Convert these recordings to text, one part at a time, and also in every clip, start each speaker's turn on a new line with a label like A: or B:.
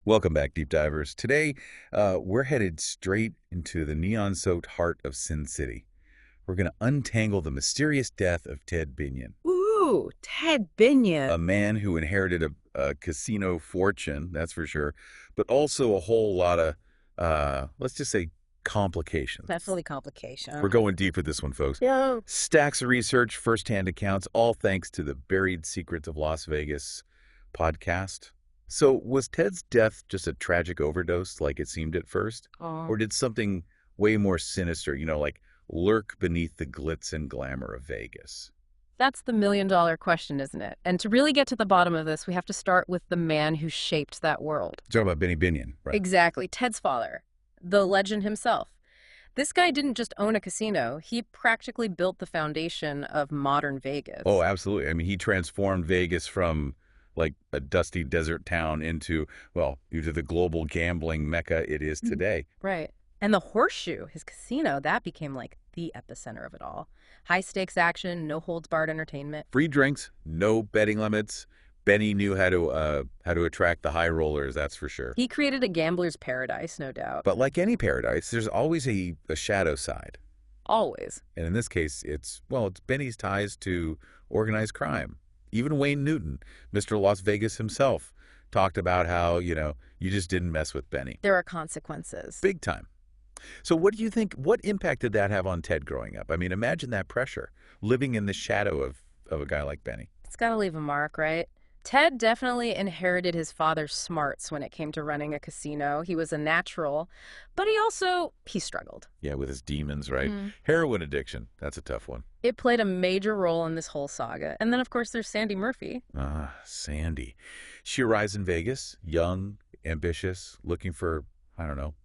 A: Welcome back, Deep Divers. Today, we're headed straight into the neon-soaked heart of Sin City. We're going to untangle the mysterious death of Ted Binion,
B: Ooh, Ted Binion.
A: a man who inherited a casino fortune, that's for sure, but also a whole lot of, let's just say, complications.
B: Definitely complication.
A: We're going deep with this one, folks.
B: Yeah.
A: Stacks of research, firsthand accounts, all thanks to the Buried Secrets of Las Vegas podcast. So was Ted's death just a tragic overdose like it seemed at first? Or did something way more sinister, like lurk beneath the glitz and glamour of Vegas?
B: That's the million-dollar question, isn't it? And to really get to the bottom of this, we have to start with the man who shaped that world.
A: Talking about Benny Binion, right?
B: Exactly, Ted's father, the legend himself. This guy didn't just own a casino, he practically built the foundation of modern Vegas.
A: Oh, absolutely. I mean, he transformed Vegas from like a dusty desert town into the global gambling mecca it is today.
B: Right. And the Horseshoe, his casino, that became like the epicenter of it all. High-stakes action, no-holds-barred entertainment.
A: Free drinks, no betting limits. Benny knew how to attract the high rollers, that's for sure.
B: He created a gambler's paradise, no doubt.
A: But like any paradise, there's always a shadow side.
B: Always.
A: And in this case, it's Benny's ties to organized crime. Even Wayne Newton, Mr. Las Vegas himself, talked about how, you just didn't mess with Benny.
B: There are consequences.
A: Big time. So what do you think, what impact did that have on Ted growing up? I mean, imagine that pressure, living in the shadow of a guy like Benny.
B: It's got to leave a mark, right? Ted definitely inherited his father's smarts when it came to running a casino. He was a natural, but he struggled.
A: Yeah, with his demons, right? Heroin addiction, that's a tough one.
B: It played a major role in this whole saga. And then, of course, there's Sandy Murphy.
A: Sandy. She arrives in Vegas, young, ambitious, looking for,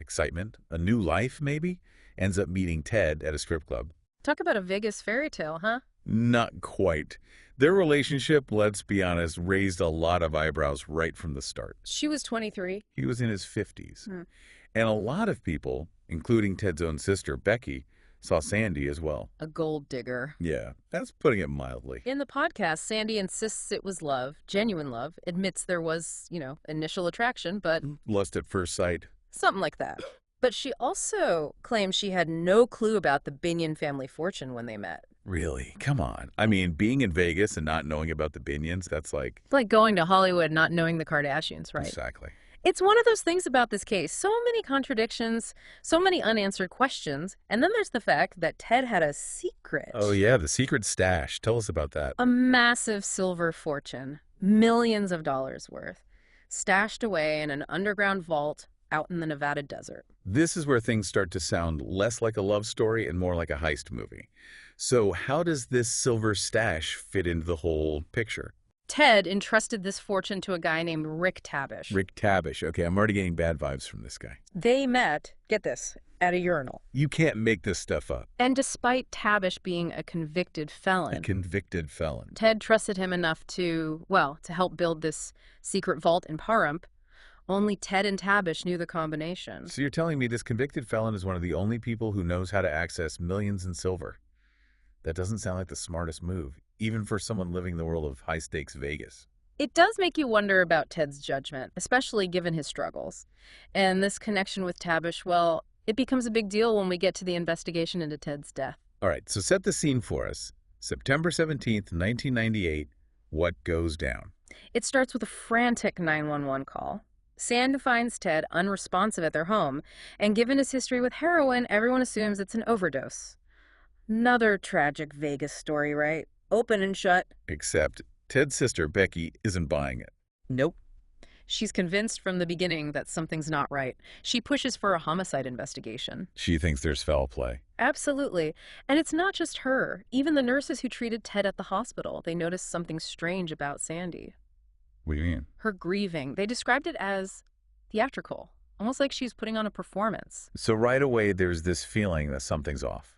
A: excitement, a new life maybe, ends up meeting Ted at a strip club.
B: Talk about a Vegas fairy tale, huh?
A: Not quite. Their relationship, let's be honest, raised a lot of eyebrows right from the start.
B: She was 23.
A: He was in his 50s. And a lot of people, including Ted's own sister, Becky, saw Sandy as well.
B: A gold digger.
A: Yeah, that's putting it mildly.
B: In the podcast, Sandy insists it was love, genuine love, admits there was, initial attraction, but...
A: Lust at first sight.
B: Something like that. But she also claims she had no clue about the Binion family fortune when they met.
A: Really? Come on. I mean, being in Vegas and not knowing about the Binions, that's like...
B: It's like going to Hollywood not knowing the Kardashians, right?
A: Exactly.
B: It's one of those things about this case. So many contradictions, so many unanswered questions. And then there's the fact that Ted had a secret.
A: Oh, yeah, the secret stash. Tell us about that.
B: A massive silver fortune, millions of dollars worth, stashed away in an underground vault out in the Nevada desert.
A: This is where things start to sound less like a love story and more like a heist movie. So how does this silver stash fit into the whole picture?
B: Ted entrusted this fortune to a guy named Rick Tabish.
A: Rick Tabish. Okay, I'm already getting bad vibes from this guy.
B: They met, get this, at a urinal.
A: You can't make this stuff up.
B: And despite Tabish being a convicted felon...
A: A convicted felon.
B: Ted trusted him enough to help build this secret vault in Pahrump. Only Ted and Tabish knew the combination.
A: So you're telling me this convicted felon is one of the only people who knows how to access millions in silver? That doesn't sound like the smartest move, even for someone living in the world of high-stakes Vegas.
B: It does make you wonder about Ted's judgment, especially given his struggles. And this connection with Tabish, it becomes a big deal when we get to the investigation into Ted's death.
A: All right, so set the scene for us. September 17th, 1998, what goes down?
B: It starts with a frantic 911 call. Sandy finds Ted unresponsive at their home, and given his history with heroin, everyone assumes it's an overdose. Another tragic Vegas story, right? Open and shut.
A: Except Ted's sister, Becky, isn't buying it.
B: Nope. She's convinced from the beginning that something's not right. She pushes for a homicide investigation.
A: She thinks there's foul play.
B: Absolutely. And it's not just her. Even the nurses who treated Ted at the hospital, they noticed something strange about Sandy.
A: What do you mean?
B: Her grieving. They described it as theatrical, almost like she's putting on a performance.
A: So right away, there's this feeling that something's off.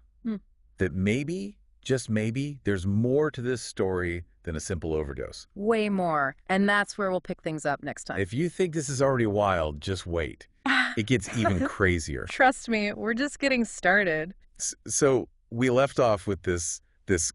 A: That maybe, just maybe, there's more to this story than a simple overdose.
B: Way more. And that's where we'll pick things up next time.
A: If you think this is already wild, just wait. It gets even crazier.
B: Trust me, we're just getting started.
A: So we left off with this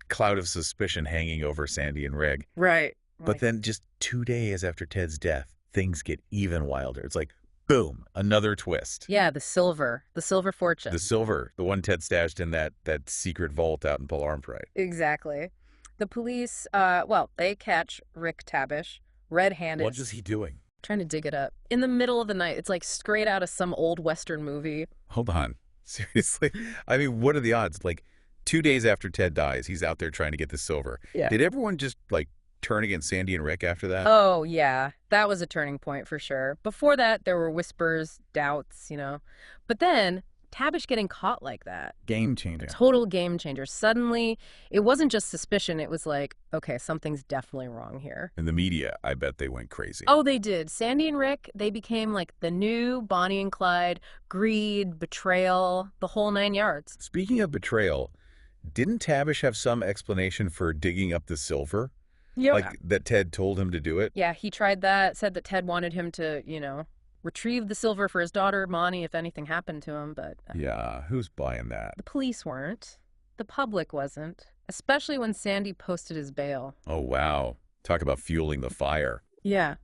A: cloud of suspicion hanging over Sandy and Rick.
B: Right.
A: But then just 2 days after Ted's death, things get even wilder. It's like, boom, another twist.
B: Yeah, the silver fortune.
A: The silver, the one Ted stashed in that secret vault out in Pearl Harbor, right?
B: Exactly. The police, they catch Rick Tabish, red-handed.
A: What is he doing?
B: Trying to dig it up. In the middle of the night. It's like straight out of some old Western movie.
A: Hold on. Seriously? I mean, what are the odds? Like, 2 days after Ted dies, he's out there trying to get the silver.
B: Yeah.
A: Did everyone just, like, turn against Sandy and Rick after that?
B: Oh, yeah. That was a turning point for sure. Before that, there were whispers, doubts, But then, Tabish getting caught like that.
A: Game changer.
B: Total game changer. Suddenly, it wasn't just suspicion. It was like, okay, something's definitely wrong here.
A: And the media, I bet they went crazy.
B: Oh, they did. Sandy and Rick, they became like the new Bonnie and Clyde. Greed, betrayal, the whole 9 yards.
A: Speaking of betrayal, didn't Tabish have some explanation for digging up the silver?
B: Yeah.
A: Like that Ted told him to do it?
B: Yeah, he tried that, said that Ted wanted him to, retrieve the silver for his daughter, Bonnie, if anything happened to him, but...
A: Yeah, who's buying that?
B: The police weren't. The public wasn't. Especially when Sandy posted his bail.
A: Oh, wow. Talk about fueling the fire.
B: Yeah.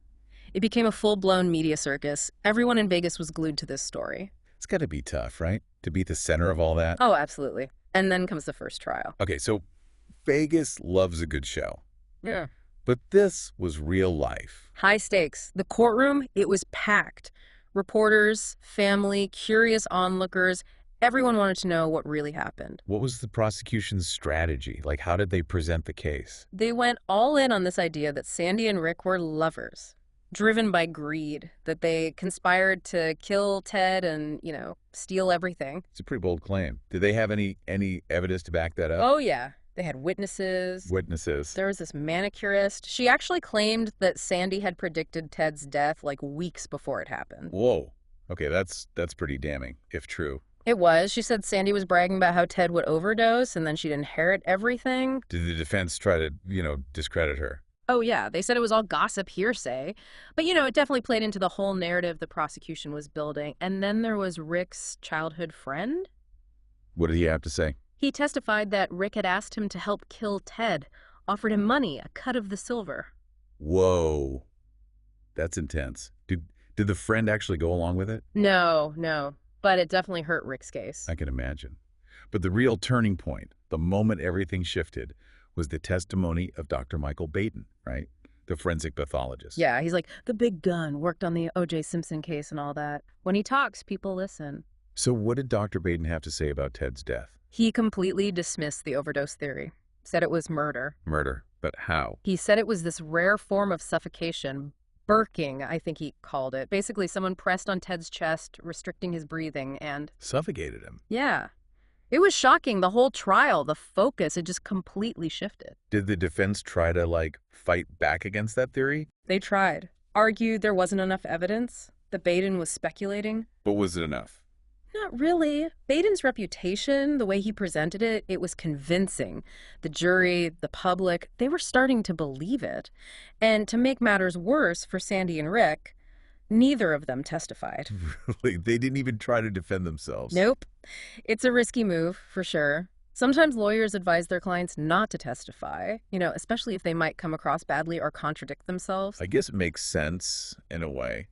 B: It became a full-blown media circus. Everyone in Vegas was glued to this story.
A: It's got to be tough, right? To be at the center of all that?
B: Oh, absolutely. And then comes the first trial.
A: Okay, so Vegas loves a good show.
B: Yeah.
A: But this was real life.
B: High stakes. The courtroom, it was packed. Reporters, family, curious onlookers, everyone wanted to know what really happened.
A: What was the prosecution's strategy? Like, how did they present the case?
B: They went all in on this idea that Sandy and Rick were lovers, driven by greed, that they conspired to kill Ted and, steal everything.
A: It's a pretty bold claim. Did they have any evidence to back that up?
B: Oh, yeah. They had witnesses. There was this manicurist. She actually claimed that Sandy had predicted Ted's death like weeks before it happened.
A: Whoa. Okay, that's pretty damning, if true.
B: It was. She said Sandy was bragging about how Ted would overdose and then she'd inherit everything.
A: Did the defense try to, discredit her?
B: Oh, yeah. They said it was all gossip hearsay. But, it definitely played into the whole narrative the prosecution was building. And then there was Rick's childhood friend.
A: What did he have to say?
B: He testified that Rick had asked him to help kill Ted, offered him money, a cut of the silver.
A: Whoa. That's intense. Did the friend actually go along with it?
B: No. But it definitely hurt Rick's case.
A: I can imagine. But the real turning point, the moment everything shifted, was the testimony of Dr. Michael Baden, right? The forensic pathologist.
B: Yeah, he's like, the big gun, worked on the O.J. Simpson case and all that. When he talks, people listen.
A: So what did Dr. Baden have to say about Ted's death?
B: He completely dismissed the overdose theory, said it was murder.
A: Murder? But how?
B: He said it was this rare form of suffocation, burking, I think he called it. Basically, someone pressed on Ted's chest, restricting his breathing, and...
A: suffocated him?
B: Yeah. It was shocking. The whole trial, the focus, it just completely shifted.
A: Did the defense try to, fight back against that theory?
B: They tried. Argued there wasn't enough evidence. The Baden was speculating.
A: But was it enough?
B: Not really. Baden's reputation, the way he presented it, it was convincing. The jury, the public, they were starting to believe it. And to make matters worse for Sandy and Rick, neither of them testified.
A: Really? They didn't even try to defend themselves?
B: Nope. It's a risky move, for sure. Sometimes lawyers advise their clients not to testify, especially if they might come across badly or contradict themselves.
A: I guess it makes sense in a way.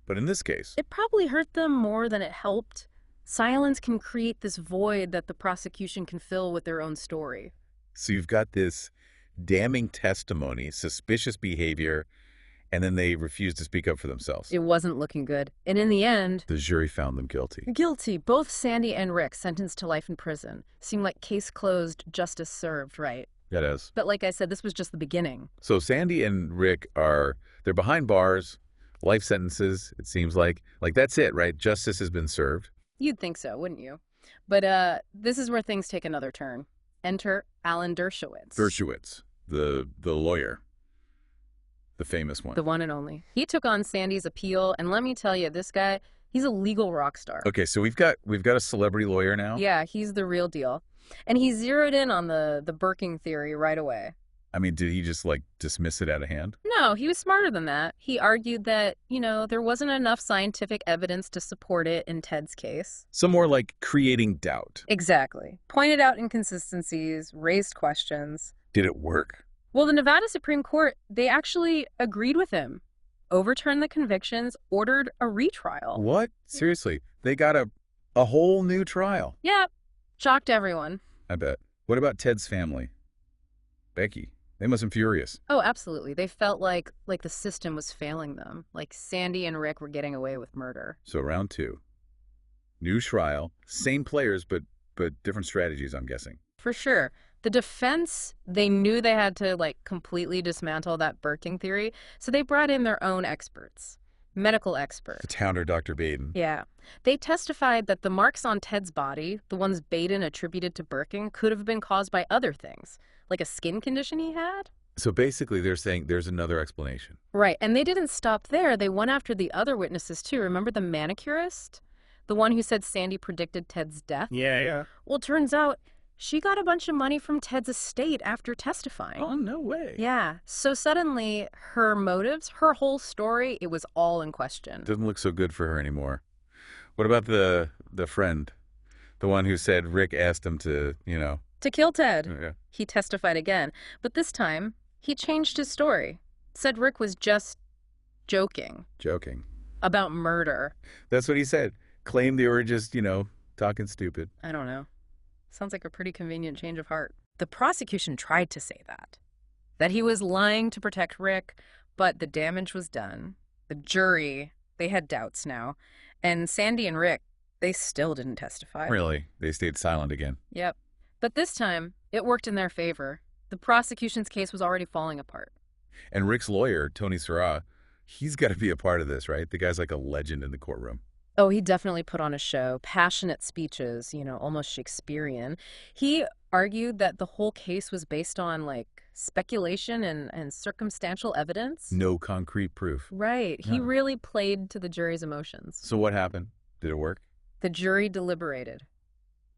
A: But in this case...
B: it probably hurt them more than it helped. Silence can create this void that the prosecution can fill with their own story.
A: So you've got this damning testimony, suspicious behavior, and then they refuse to speak up for themselves.
B: It wasn't looking good. And in the end...
A: the jury found them guilty.
B: Guilty. Both Sandy and Rick sentenced to life in prison. Seemed like case closed, justice served, right?
A: That is.
B: But like I said, this was just the beginning.
A: So Sandy and Rick they're behind bars, life sentences, it seems like. Like, that's it, right? Justice has been served.
B: You'd think so, wouldn't you? But this is where things take another turn. Enter Alan Dershowitz.
A: Dershowitz, the lawyer. The famous one.
B: The one and only. He took on Sandy's appeal, and let me tell you, this guy, he's a legal rock star.
A: Okay, so we've got a celebrity lawyer now?
B: Yeah, he's the real deal. And he zeroed in on the burking theory right away.
A: I mean, did he just, dismiss it out of hand?
B: No, he was smarter than that. He argued that, there wasn't enough scientific evidence to support it in Ted's case.
A: Some more like creating doubt.
B: Exactly. Pointed out inconsistencies, raised questions.
A: Did it work?
B: Well, the Nevada Supreme Court, they actually agreed with him. overturned the convictions, ordered a retrial.
A: What? Seriously? They got a whole new trial?
B: Yeah, shocked everyone.
A: I bet. What about Ted's family? Becky. They must have been furious.
B: Oh, absolutely. They felt like the system was failing them. Like Sandy and Rick were getting away with murder.
A: So round 2. New trial. Same players, but different strategies, I'm guessing.
B: For sure. The defense, they knew they had to completely dismantle that Birking theory, so they brought in their own experts. Medical experts.
A: The counter Dr. Baden.
B: Yeah. They testified that the marks on Ted's body, the ones Baden attributed to Birking, could have been caused by other things, like a skin condition he had.
A: So basically they're saying there's another explanation.
B: Right, and they didn't stop there. They went after the other witnesses too. Remember the manicurist? The one who said Sandy predicted Ted's death?
A: Yeah.
B: Well, turns out she got a bunch of money from Ted's estate after testifying.
A: Oh, no way.
B: Yeah, so suddenly her motives, her whole story, it was all in question.
A: Doesn't look so good for her anymore. What about the friend? The one who said Rick asked him to,
B: To kill Ted.
A: Yeah.
B: He testified again, but this time he changed his story. Said Rick was just joking
A: Joking.
B: about murder.
A: That's what he said. Claimed they were just, talking stupid.
B: I don't know. Sounds like a pretty convenient change of heart. The prosecution tried to say that he was lying to protect Rick, but the damage was done. The jury, they had doubts now. And Sandy and Rick, they still didn't testify.
A: Really? They stayed silent again.
B: Yep. But this time, it worked in their favor. The prosecution's case was already falling apart.
A: And Rick's lawyer, Tony Serra, he's got to be a part of this, right? The guy's like a legend in the courtroom.
B: Oh, he definitely put on a show. Passionate speeches, almost Shakespearean. He argued that the whole case was based on, speculation and circumstantial evidence.
A: No concrete proof.
B: Right. He really played to the jury's emotions.
A: So what happened? Did it work?
B: The jury deliberated.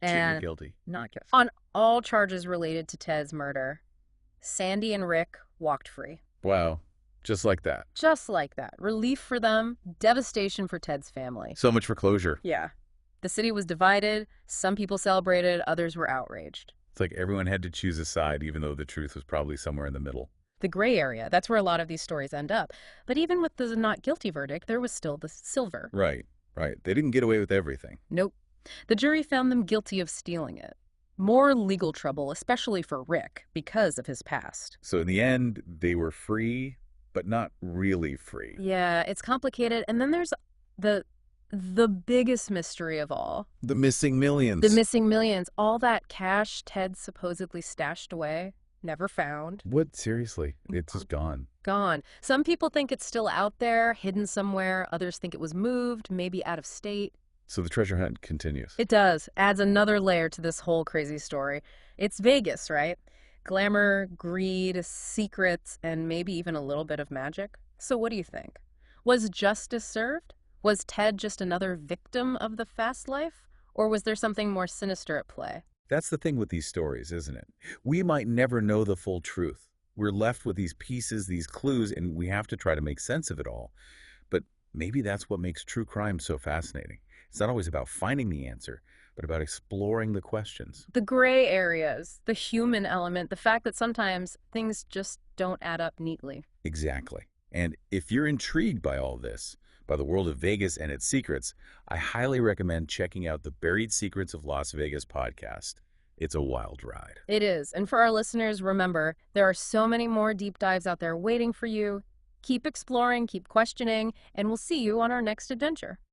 B: And
A: guilty.
B: Not guilty. On all charges related to Ted's murder, Sandy and Rick walked free.
A: Wow. Just like that.
B: Just like that. Relief for them, devastation for Ted's family.
A: So much for closure.
B: Yeah. The city was divided. Some people celebrated, others were outraged.
A: It's like everyone had to choose a side, even though the truth was probably somewhere in the middle.
B: The gray area, that's where a lot of these stories end up. But even with the not guilty verdict, there was still the silver.
A: Right. They didn't get away with everything.
B: Nope. The jury found them guilty of stealing it. More legal trouble, especially for Rick, because of his past.
A: So in the end, they were free, but not really free.
B: Yeah, it's complicated. And then there's the biggest mystery of all.
A: The missing millions.
B: The missing millions. All that cash Ted supposedly stashed away, never found.
A: What? Seriously? It's just gone.
B: Gone. Some people think it's still out there, hidden somewhere. Others think it was moved, maybe out of state.
A: So the treasure hunt continues.
B: It does. Adds another layer to this whole crazy story. It's Vegas, right? Glamour, greed, secrets, and maybe even a little bit of magic. So what do you think? Was justice served? Was Ted just another victim of the fast life? Or was there something more sinister at play?
A: That's the thing with these stories, isn't it? We might never know the full truth. We're left with these pieces, these clues, and we have to try to make sense of it all. But maybe that's what makes true crime so fascinating. It's not always about finding the answer, but about exploring the questions.
B: The gray areas, the human element, the fact that sometimes things just don't add up neatly.
A: Exactly. And if you're intrigued by all this, by the world of Vegas and its secrets, I highly recommend checking out the Buried Secrets of Las Vegas podcast. It's a wild ride.
B: It is. And for our listeners, remember, there are so many more deep dives out there waiting for you. Keep exploring, keep questioning, and we'll see you on our next adventure.